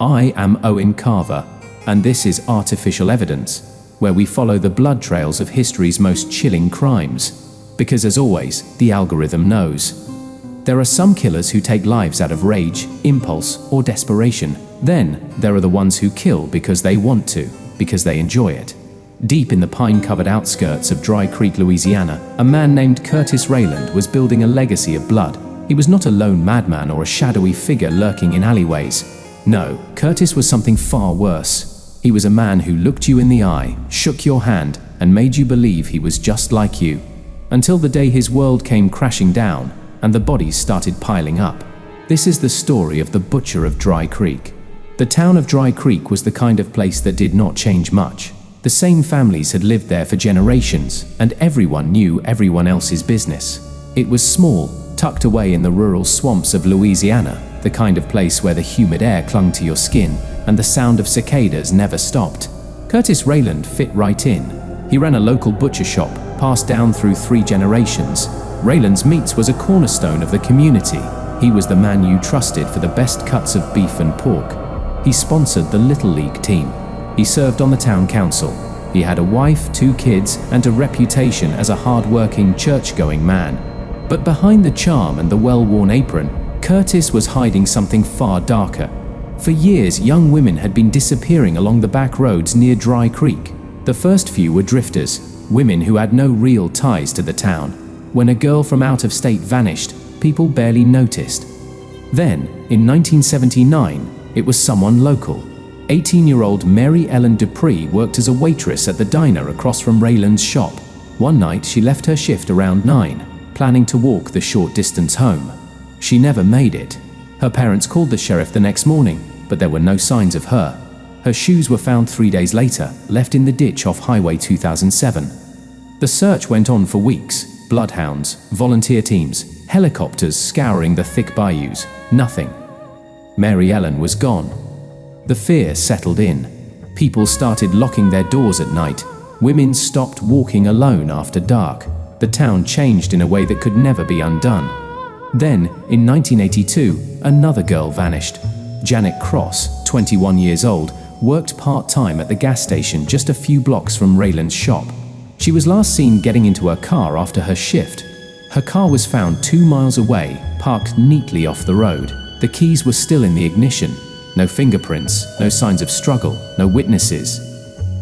I am Owen Carver, and this is Artificial Evidence, where we follow the blood trails of history's most chilling crimes. Because as always, the algorithm knows. There are some killers who take lives out of rage, impulse, or desperation. Then, there are the ones who kill because they want to, because they enjoy it. Deep in the pine-covered outskirts of Dry Creek, Louisiana, a man named Curtis Rayland was building a legacy of blood. He was not a lone madman or a shadowy figure lurking in alleyways. No, Curtis was something far worse. He was a man who looked you in the eye, shook your hand, and made you believe he was just like you. Until the day his world came crashing down, and the bodies started piling up. This is the story of the butcher of Dry Creek. The town of Dry Creek was the kind of place that did not change much. The same families had lived there for generations, and everyone knew everyone else's business. It was small, tucked away in the rural swamps of Louisiana, the kind of place where the humid air clung to your skin and the sound of cicadas never stopped. Curtis Rayland fit right in. He ran a local butcher shop, passed down through 3 generations. Rayland's Meats was a cornerstone of the community. He was the man you trusted for the best cuts of beef and pork. He sponsored the Little League team. He served on the town council. He had a wife, 2 kids, and a reputation as a hard-working, church-going man. But behind the charm and the well-worn apron, Curtis was hiding something far darker. For years, young women had been disappearing along the back roads near Dry Creek. The first few were drifters, women who had no real ties to the town. When a girl from out of state vanished, people barely noticed. Then, in 1979, it was someone local. 18-year-old Mary Ellen Dupree worked as a waitress at the diner across from Rayland's shop. One night, she left her shift around 9, planning to walk the short distance home. She never made it. Her parents called the sheriff the next morning, but there were no signs of her. Her shoes were found 3 days later, left in the ditch off Highway 2007. The search went on for weeks. Bloodhounds, volunteer teams, helicopters scouring the thick bayous. Nothing. Mary Ellen was gone. The fear settled in. People started locking their doors at night. Women stopped walking alone after dark. The town changed in a way that could never be undone. Then, in 1982, another girl vanished. Janet Cross, 21 years old, worked part-time at the gas station just a few blocks from Rayland's shop. She was last seen getting into her car after her shift. Her car was found 2 miles away, parked neatly off the road. The keys were still in the ignition. No fingerprints, no signs of struggle, no witnesses.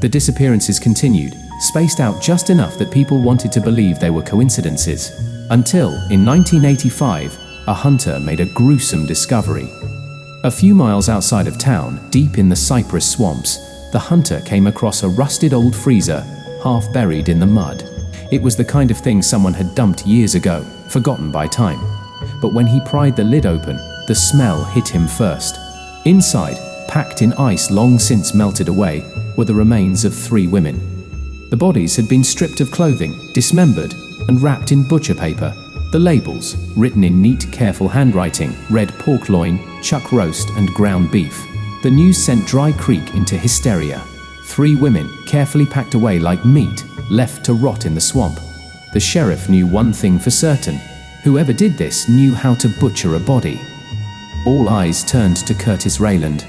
The disappearances continued, spaced out just enough that people wanted to believe they were coincidences. Until, in 1985, a hunter made a gruesome discovery. A few miles outside of town, deep in the cypress swamps, the hunter came across a rusted old freezer, half buried in the mud. It was the kind of thing someone had dumped years ago, forgotten by time. But when he pried the lid open, the smell hit him first. Inside, packed in ice long since melted away, were the remains of 3 women. The bodies had been stripped of clothing, dismembered, and wrapped in butcher paper. The labels, written in neat, careful handwriting, read pork loin, chuck roast, and ground beef. The news sent Dry Creek into hysteria. 3 women, carefully packed away like meat, left to rot in the swamp. The sheriff knew one thing for certain. Whoever did this knew how to butcher a body. All eyes turned to Curtis Rayland.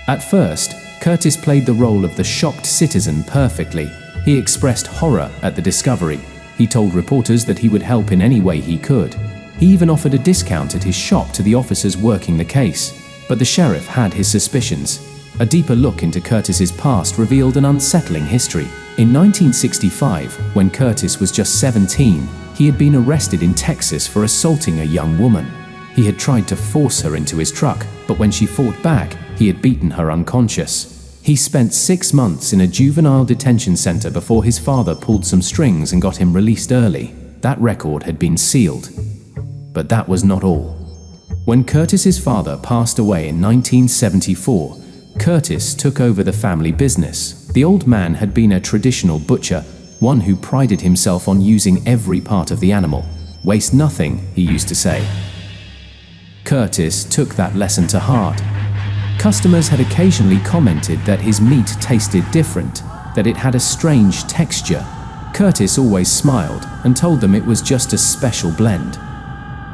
At first, Curtis played the role of the shocked citizen perfectly. He expressed horror at the discovery. He told reporters that he would help in any way he could. He even offered a discount at his shop to the officers working the case. But the sheriff had his suspicions. A deeper look into Curtis's past revealed an unsettling history. In 1965, when Curtis was just 17, he had been arrested in Texas for assaulting a young woman. He had tried to force her into his truck, but when she fought back, he had beaten her unconscious. He spent 6 months in a juvenile detention center before his father pulled some strings and got him released early. That record had been sealed. But that was not all. When Curtis's father passed away in 1974, Curtis took over the family business. The old man had been a traditional butcher, one who prided himself on using every part of the animal. Waste nothing, he used to say. Curtis took that lesson to heart. Customers had occasionally commented that his meat tasted different, that it had a strange texture. Curtis always smiled and told them it was just a special blend.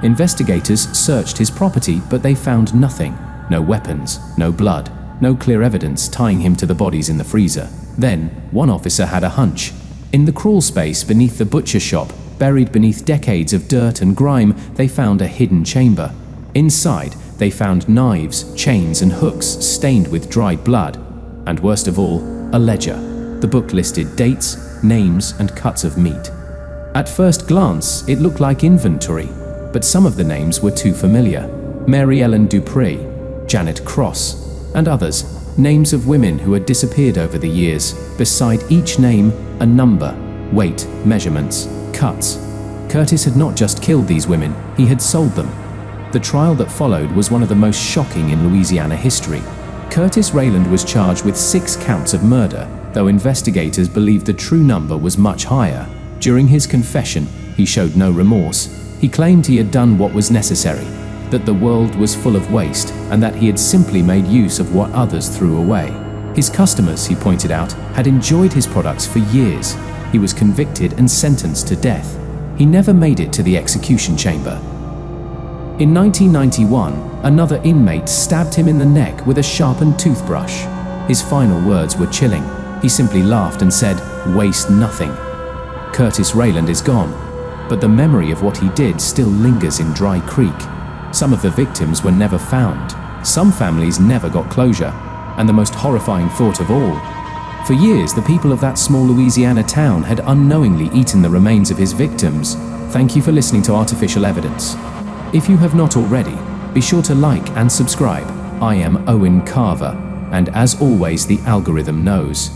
Investigators searched his property, but they found nothing. No weapons, no blood, no clear evidence tying him to the bodies in the freezer. Then, one officer had a hunch. In the crawl space beneath the butcher shop, buried beneath decades of dirt and grime, they found a hidden chamber. Inside, they found knives, chains, and hooks stained with dried blood. And worst of all, a ledger. The book listed dates, names, and cuts of meat. At first glance, it looked like inventory, but some of the names were too familiar. Mary Ellen Dupree, Janet Cross, and others, names of women who had disappeared over the years. Beside each name, a number, weight, measurements, cuts. Curtis had not just killed these women, he had sold them. The trial that followed was one of the most shocking in Louisiana history. Curtis Rayland was charged with 6 counts of murder, though investigators believed the true number was much higher. During his confession, he showed no remorse. He claimed he had done what was necessary, that the world was full of waste, and that he had simply made use of what others threw away. His customers, he pointed out, had enjoyed his products for years. He was convicted and sentenced to death. He never made it to the execution chamber. In 1991, another inmate stabbed him in the neck with a sharpened toothbrush. His final words were chilling. He simply laughed and said, "Waste nothing." Curtis Rayland is gone, but the memory of what he did still lingers in Dry Creek. Some of the victims were never found. Some families never got closure. And the most horrifying thought of all, for years the people of that small Louisiana town had unknowingly eaten the remains of his victims. Thank you for listening to Artificial Evidence. If you have not already, be sure to like and subscribe. I am Owen Carver, and as always, the algorithm knows.